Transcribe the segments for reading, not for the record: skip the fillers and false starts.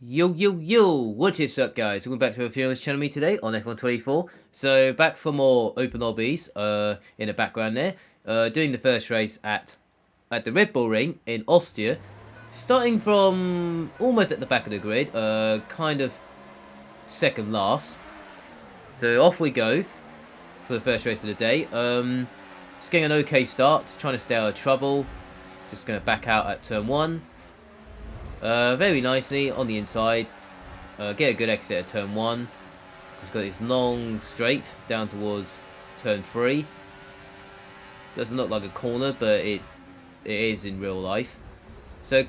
Yo, what is up guys? Welcome back to a video on this channel me today on F124. So back for more open lobbies in the background there. Doing the first race at the Red Bull Ring in Austria. Starting from almost at the back of the grid, kind of second last. So off we go for the first race of the day. Just getting an okay start, trying to stay out of trouble. Just going to back out at turn 1. Very nicely on the inside. Get a good exit at turn 1. He's got this long straight down towards turn 3. Doesn't look like a corner, but it is in real life. So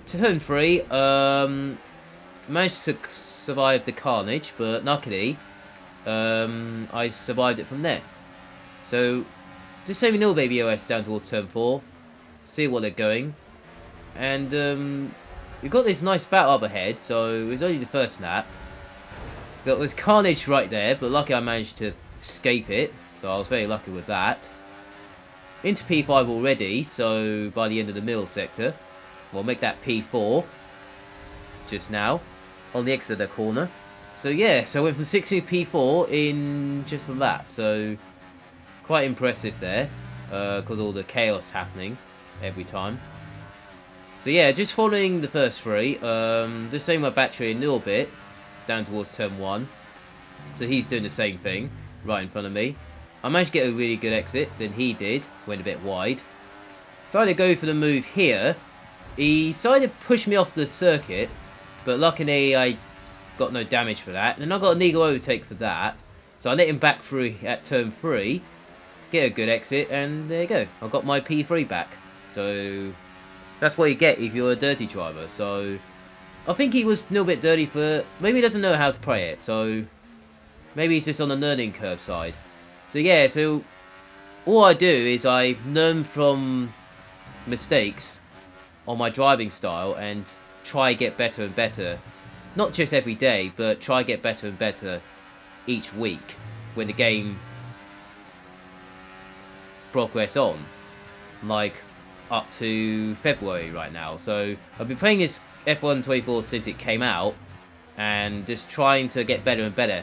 turn 3, managed to survive the carnage, but luckily I survived it from there. So just saving little baby OS down towards turn 4. See what they're going. And we've got this nice battle up ahead, so it was only the first lap. There was carnage right there, but luckily I managed to escape it, so I was very lucky with that. Into P5 already, so by the end of the middle sector, we'll make that P4 just now on the exit of the corner. So yeah, so I went from 16 to P4 in just a lap, so quite impressive there, because all the chaos happening every time. So yeah, just following the first 3, just saving my battery a little bit, down towards turn 1. So he's doing the same thing, right in front of me. I managed to get a really good exit, then he did, went a bit wide. Decided to go for the move here. He decided to push me off the circuit, but luckily I got no damage for that. And I got a legal overtake for that. So I let him back through at turn 3, get a good exit, and there you go. I got my P3 back. So that's what you get if you're a dirty driver. So I think he was a little bit dirty for... Maybe he doesn't know how to play it. So maybe he's just on the learning curve side. So yeah, so all I do is I learn from mistakes on my driving style and try get better and better. Not just every day, but try get better and better each week when the game progress on. Like up to February right now. So I've been playing this F1 24 since it came out and just trying to get better and better.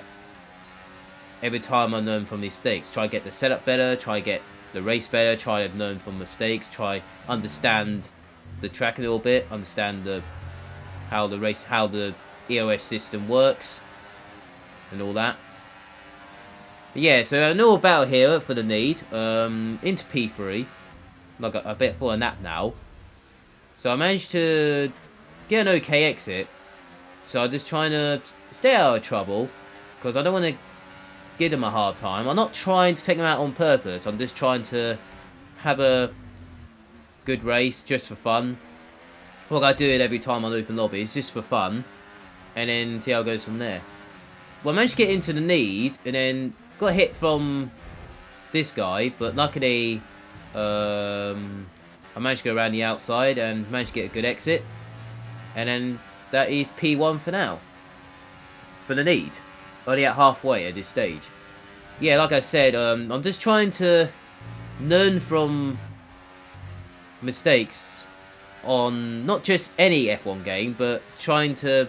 Every time I learn from mistakes, try to get the setup better, try to get the race better, try to learn from mistakes, try understand the track a little bit, understand how the EOS system works and all that. But yeah, so a little battle here for the lead, into P3. Like a bit for a nap now. So I managed to get an okay exit. So I'm just trying to stay out of trouble, because I don't want to give them a hard time. I'm not trying to take them out on purpose. I'm just trying to have a good race just for fun. Like I do it every time on open lobby. It's just for fun. And then see how it goes from there. Well, I managed to get into the lead and then got hit from this guy. But luckily I managed to go around the outside and managed to get a good exit. And then that is P1 for now. For the lead. Only at halfway at this stage. Yeah, like I said, I'm just trying to learn from mistakes on not just any F1 game, but trying to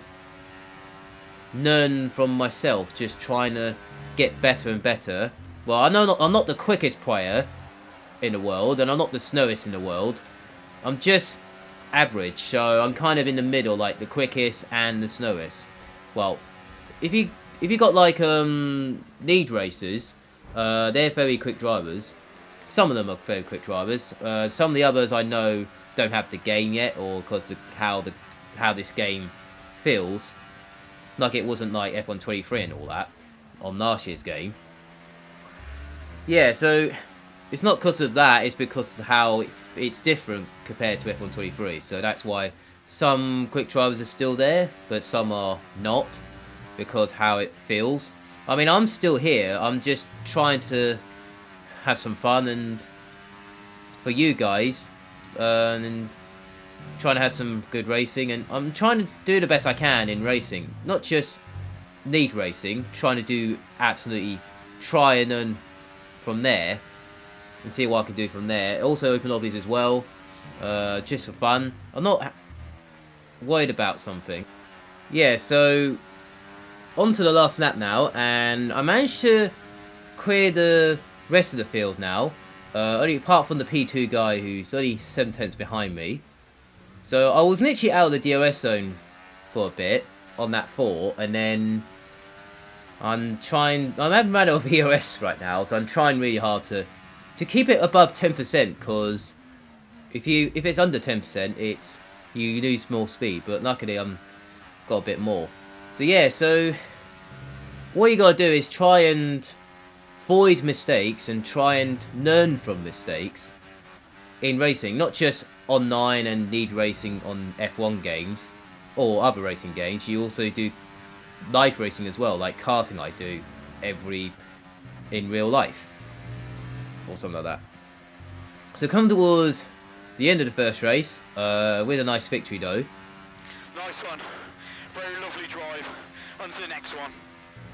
learn from myself. Just trying to get better and better. Well, I know I'm not the quickest player in the world, and I'm not the slowest in the world. I'm just average, so I'm kind of in the middle, like the quickest and the slowest. Well, if you got like lead racers, they're very quick drivers. Some of them are very quick drivers. Some of the others I know don't have the game yet, or because of how this game feels. Like it wasn't like F1 23 and all that on last year's game. Yeah, so it's not because of that, it's because of how it's different compared to F1 23. So that's why some quick drivers are still there, but some are not, because how it feels. I mean, I'm still here. I'm just trying to have some fun and for you guys, and trying to have some good racing. And I'm trying to do the best I can in racing, not just lead racing. Trying to do absolutely try and learn from there and see what I can do from there. Also open lobbies as well, just for fun. I'm not worried about something. yeah, so on to the last lap now, and I managed to clear the rest of the field now. Only apart from the P2 guy who's only 7/10 behind me. So I was literally out of the DOS zone for a bit on that 4, and then I'm having run out of EOS right now, so I'm trying really hard to keep it above 10%, because if it's under 10%, you lose more speed, but luckily I'm got a bit more. So yeah, so what you gotta do is try and avoid mistakes and try and learn from mistakes in racing, not just online and lead racing on F1 games or other racing games. You also do live racing as well, like karting I do in real life or something like that. So come towards the end of the first race with a nice victory though. Nice one, very lovely drive. On to the next one.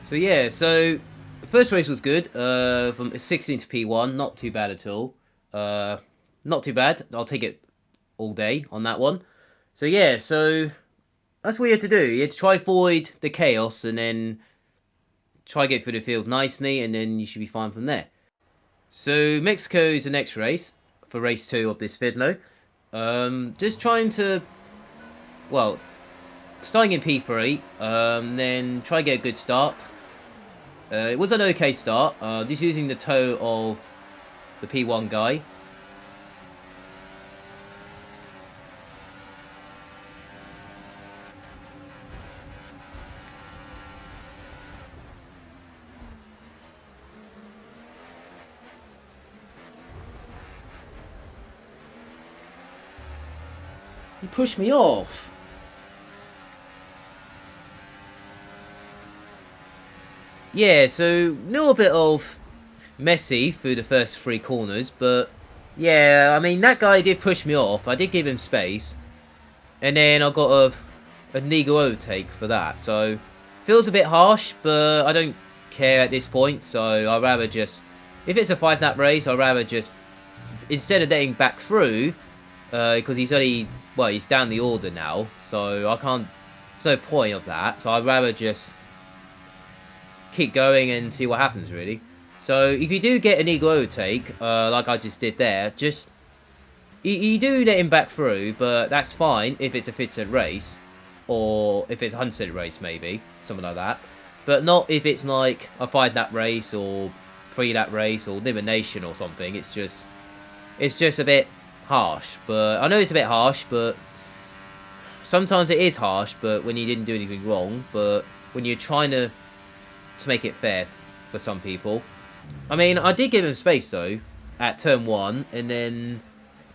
So yeah, so the first race was good, from 16 to P1, not too bad at all. Not too bad, I'll take it all day on that one. So yeah, so that's what you had to do. You had to try avoid the chaos and then try get through the field nicely, and then you should be fine from there. So Mexico is the next race for race 2 of this video. Just trying to, well, starting in P3, then try to get a good start. It was an okay start, just using the toe of the P1 guy. He pushed me off. Yeah, so a little bit of messy through the first 3 corners, but yeah, I mean, that guy did push me off. I did give him space, and then I got a legal overtake for that. So feels a bit harsh, but I don't care at this point. So I'd rather just, if it's a 5-lap race, I'd rather just, instead of letting back through, because he's only, well, he's down the order now, so I can't, there's no point of that. So I'd rather just keep going and see what happens, really. So if you do get an eagle overtake, like I just did there, just you do let him back through, but that's fine if it's a 50% race, or if it's a 100% race, maybe something like that. But not if it's like a 5-lap race or 3-lap race or elimination or something. It's just a bit harsh. But I know it's a bit harsh, but sometimes it is harsh. But when you didn't do anything wrong, but when you're trying to make it fair for some people. I mean, I did give him space though at turn 1, and then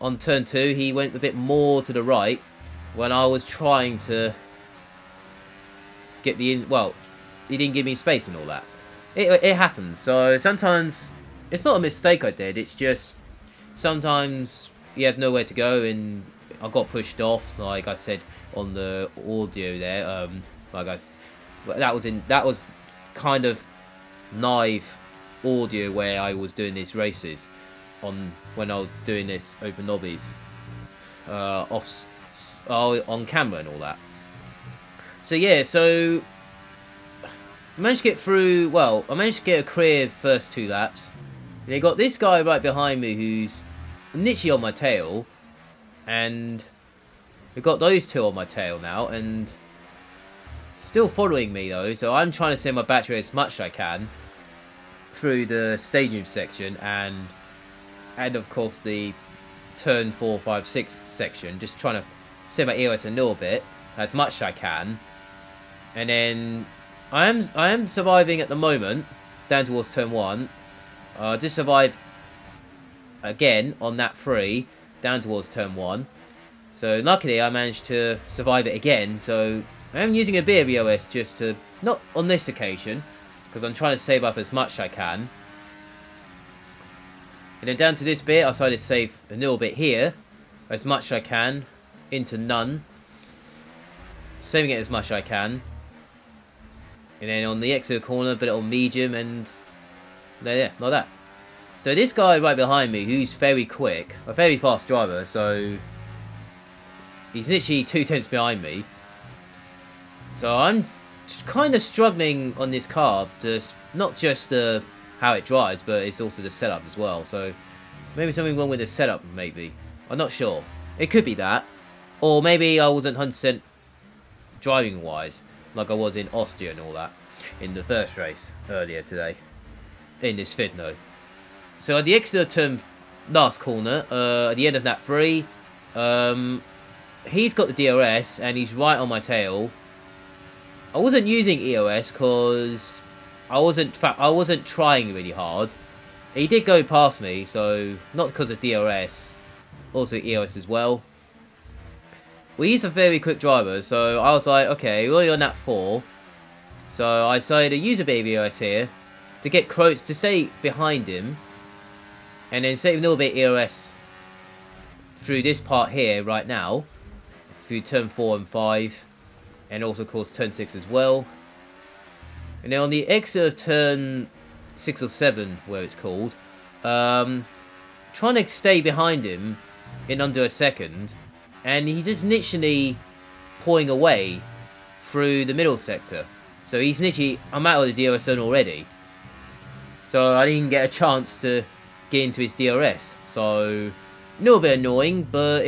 on turn 2 he went a bit more to the right when I was trying to get the in. Well, he didn't give me space and all that. It happens. So sometimes it's not a mistake I did. It's just sometimes he had nowhere to go and I got pushed off. Like I said on the audio there. That was kind of live audio where I was doing these races when I was doing this open lobbies on camera and all that. So yeah, so I managed to get through. Well, I managed to get a clear first 2 laps. And you got this guy right behind me who's literally on my tail, and we've got those 2 on my tail now, and still following me though, so I'm trying to save my battery as much as I can through the stadium section and of course the turn 4, 5, 6 section, just trying to save my EOS a little bit as much as I can. And then I am surviving at the moment down towards turn 1. Just survive again on that 3 down towards turn 1. So luckily I managed to survive it again, so I am using a bit of EOS just to, not on this occasion, because I'm trying to save up as much as I can. And then down to this bit, I decided to save a little bit here, as much as I can, into none. Saving it as much as I can. And then on the exit corner, a bit on medium, and there, like that. So this guy right behind me, who's very quick, a very fast driver, so he's literally 2 tenths behind me. So I'm kind of struggling on this car, just not just how it drives, but it's also the setup as well. So maybe something wrong with the setup, maybe. I'm not sure. It could be that. Or maybe I wasn't 100% driving-wise, like I was in Austria and all that, in the first race earlier today, in this Fidno. So at the exit of turn last corner, at the end of lap 3, he's got the DRS and he's right on my tail. I wasn't using EOS because I wasn't trying really hard. He did go past me, so not because of DRS, also EOS as well. We use a very quick driver, so I was like, okay, we're only on that 4. So I decided to use a bit of EOS here to get close, to stay behind him. And then save a little bit EOS through this part here right now. Through turn 4 and 5. And also, of course, turn 6 as well. And then on the exit of turn 6 or 7, where it's called. Trying to stay behind him in under a second. And he's just literally pulling away through the middle sector. So he's literally, I'm out of the DRS zone already. So I didn't get a chance to get into his DRS. So a little bit annoying, but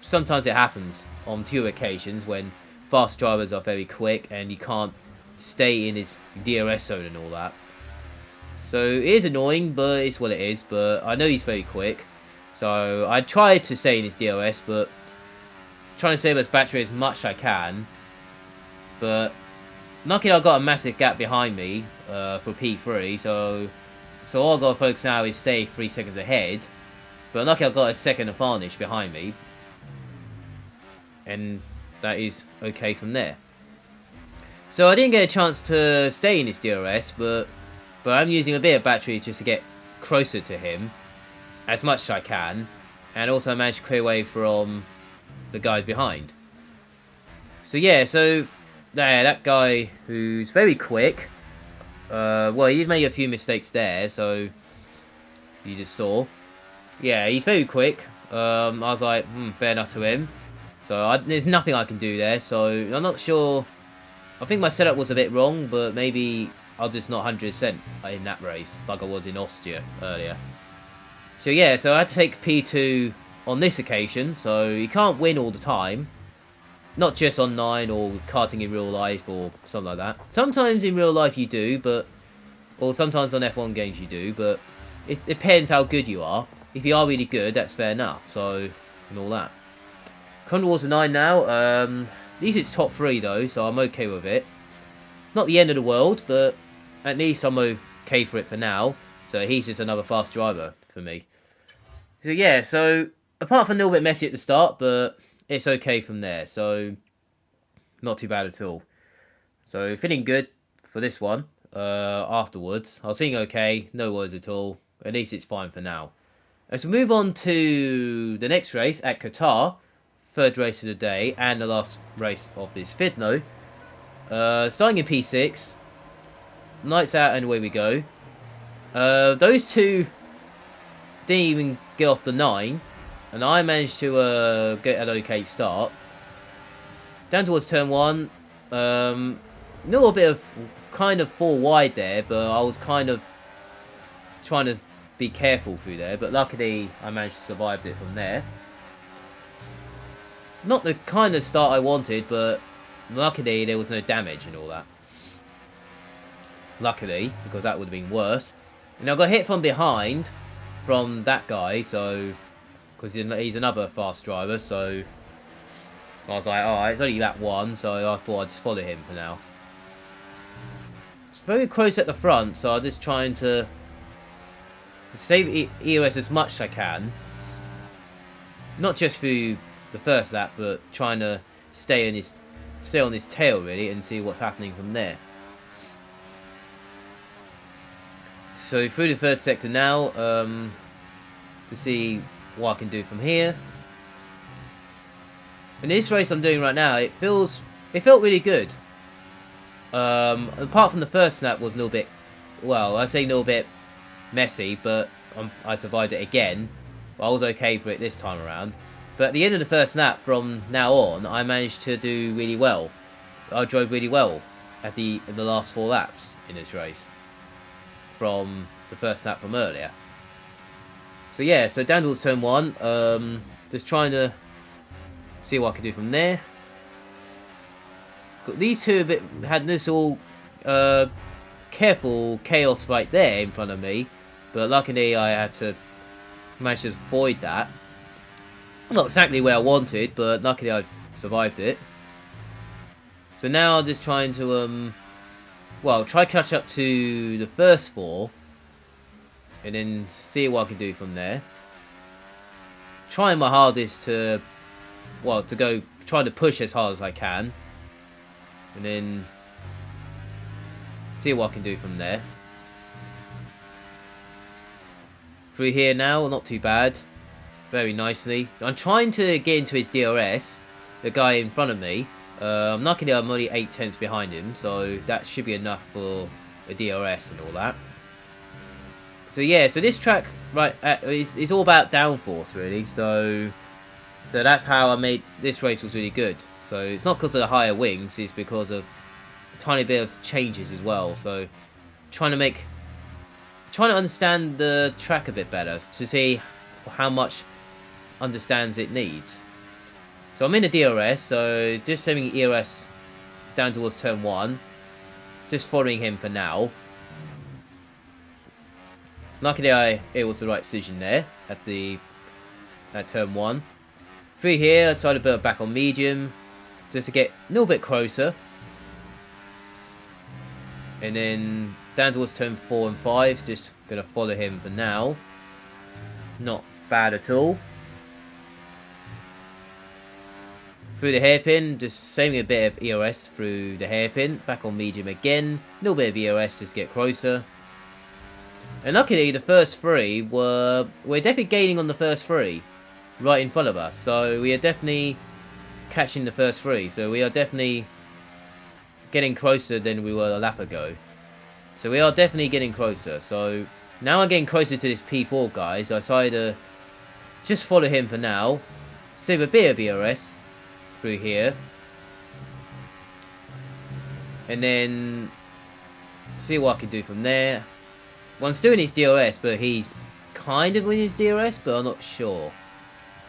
sometimes it happens on 2 occasions when fast drivers are very quick and you can't stay in his DRS zone and all that. So it is annoying, but it's what it is. But I know he's very quick. So I tried to stay in his DRS, but trying to save his battery as much as I can. But luckily I got a massive gap behind me for P3, so all I've got to focus now is stay 3 seconds ahead. But luckily I've got a second advantage behind me. And that is okay from there. So I didn't get a chance to stay in his DRS, but I'm using a bit of battery just to get closer to him as much as I can. And also managed to clear away from the guys behind. So yeah, so there, that guy who's very quick. Well, he made a few mistakes there, so you just saw. Yeah, he's very quick. I was like, fair enough to him. So there's nothing I can do there. So I'm not sure. I think my setup was a bit wrong, but maybe I was just not 100% in that race, like I was in Austria earlier. So yeah, so I had to take P2 on this occasion, so you can't win all the time. Not just online or karting in real life or something like that. Sometimes in real life you do, or sometimes on F1 games you do, but it depends how good you are. If you are really good, that's fair enough, so, and all that. Conda Wars 9 now, at least it's top 3 though, so I'm okay with it. Not the end of the world, but at least I'm okay for it for now. So he's just another fast driver for me. So yeah, so apart from a little bit messy at the start, but it's okay from there. So not too bad at all. So feeling good for this one afterwards. I was feeling okay, no worries at all. At least it's fine for now. As we move on to the next race at Qatar, 3rd race of the day and the last race of this Fidno. Starting in P6, lights out and away we go. Those two didn't even get off the 9, and I managed to get an okay start. Down towards turn 1, a little bit of kind of 4 wide there, but I was kind of trying to be careful through there, but luckily I managed to survive it from there. Not the kind of start I wanted, but luckily there was no damage and all that. Luckily, because that would have been worse. And I got hit from behind from that guy, so because he's another fast driver, so I was like, alright, it's only that one, so I thought I'd just follow him for now. It's very close at the front, so I'm just trying to save EOS as much as I can. Not just through the first lap, but trying to stay on his tail really and see what's happening from there. So through the 3rd sector now, to see what I can do from here. In this race I'm doing right now, it felt really good. Apart from the first lap was a little bit, well, I say a little bit messy, but I survived it again. But I was okay for it this time around. But at the end of the first lap, from now on, I managed to do really well. I drove really well in the last 4 laps in this race from the first lap from earlier. So yeah, so down towards turn 1, just trying to see what I can do from there. These two had this all careful chaos right there in front of me, but luckily I had to manage to avoid that. Not exactly where I wanted, but luckily I survived it. So now I'm just trying to well, try catch up to the first 4, and then see what I can do from there. Trying my hardest to, well, trying to push as hard as I can, and then see what I can do from there. Through here now, not too bad. Very nicely. I'm trying to get into his DRS, the guy in front of me. Luckily I'm only 8 tenths behind him, so that should be enough for a DRS and all that. So yeah, so this track is all about downforce really. So that's how I made this race was really good. So it's not because of the higher wings, it's because of a tiny bit of changes as well. So trying to understand the track a bit better to see how much understands it needs. So I'm in the DRS, so just sending ERS down towards turn 1, just following him for now. Luckily it was the right decision there at turn 1. Through here I decided to put back on medium just to get a little bit closer. And then down towards turn 4 and 5, just gonna follow him for now. Not bad at all. Through the hairpin, just saving a bit of ERS through the hairpin. Back on medium again. A little bit of ERS just to get closer. And luckily the first 3 we're definitely gaining on the first 3 right in front of us. So we are definitely catching the first 3. So we are definitely getting closer than we were a lap ago. So we are definitely getting closer. So now I'm getting closer to this P4 guy. So I decided to just follow him for now. Save a bit of ERS through here. And then see what I can do from there. One's doing his DRS, but he's kind of winning his DRS, but I'm not sure.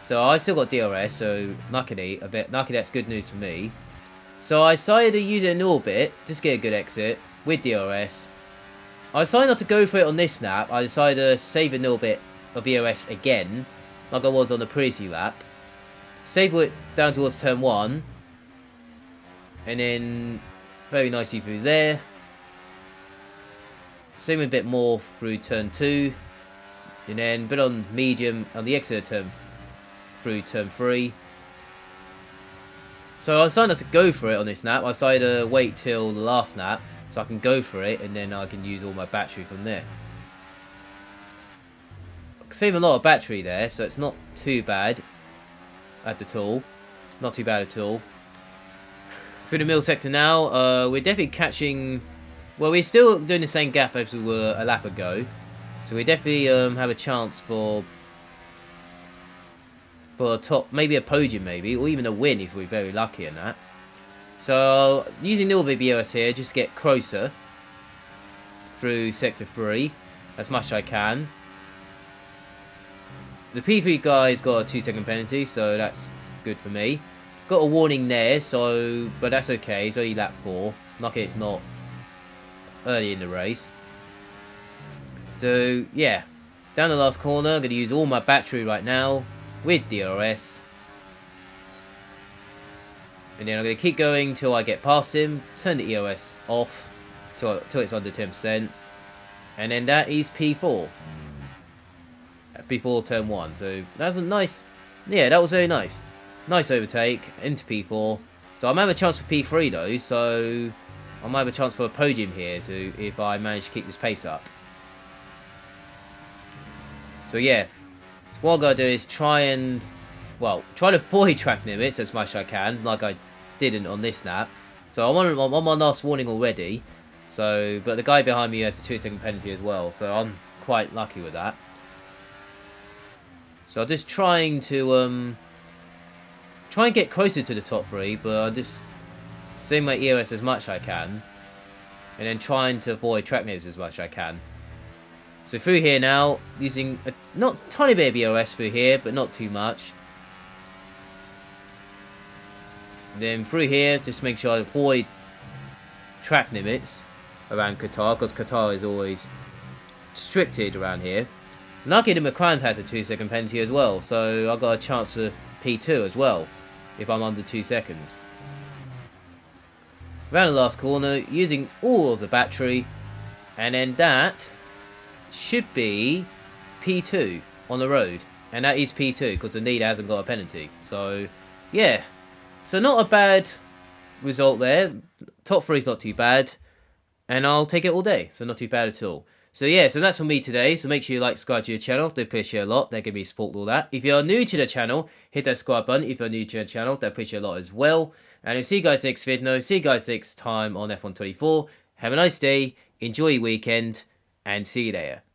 So I still got DRS, so luckily that's good news for me. So I decided to use it a little bit, just get a good exit with DRS. I decided not to go for it on this lap. I decided to save a little bit of ERS again, like I was on the previous lap. Save it down towards turn 1, and then very nicely through there. Save a bit more through turn 2, and then a bit on medium on the exit of turn through turn 3. So I decided not to go for it on this lap. I decided to wait till the last lap so I can go for it, and then I can use all my battery from there. Save a lot of battery there, so it's not too bad at all. Not too bad at all. Through the middle sector now, we're definitely catching. Well, we're still doing the same gap as we were a lap ago, so we definitely have a chance for a top, maybe a podium, maybe, or even a win if we're very lucky in that. So using a little bit of EOS here, just to get closer through sector 3 as much as I can. The P3 guy's got a 2-second penalty, so that's good for me. Got a warning there, so but that's okay. It's only lap 4. Lucky it's not early in the race. So yeah, down the last corner, I'm going to use all my battery right now with DRS, and then I'm going to keep going till I get past him, turn the EOS off till it's under 10%, and then that is P4 before turn 1. So that's a nice, yeah, that was very nice. Nice overtake into P4. So I might have a chance for P3 though, so I might have a chance for a podium here so if I manage to keep this pace up. So yeah, so what I'm going to do is try to avoid track limits as much as I can, like I didn't on this lap. So I'm on my last warning already, so but the guy behind me has a 2-second penalty as well, so I'm quite lucky with that. So I'm just trying to try and get closer to the top 3, but I'm just saving my EOS as much as I can, and then trying to avoid track nibs as much as I can. So through here now, using a not tiny bit of EOS through here, but not too much. Then through here, just make sure I avoid track limits around Qatar, because Qatar is always restricted around here. Lucky the McLaren has a 2-second penalty as well, so I've got a chance for P2 as well, if I'm under 2 seconds. Around the last corner, using all of the battery, and then that should be P2 on the road. And that is P2, because the leader hasn't got a penalty. So, yeah. So not a bad result there. Top 3 is not too bad. And I'll take it all day. So not too bad at all. So yeah, so that's from me today. So make sure you like, subscribe to the channel. They appreciate a lot. They're giving me support with all that. If you're new to the channel, hit that subscribe button. If you're new to the channel, they appreciate a lot as well. And I'll see you guys next video. See you guys next time on F124. Have a nice day. Enjoy your weekend. And see you there.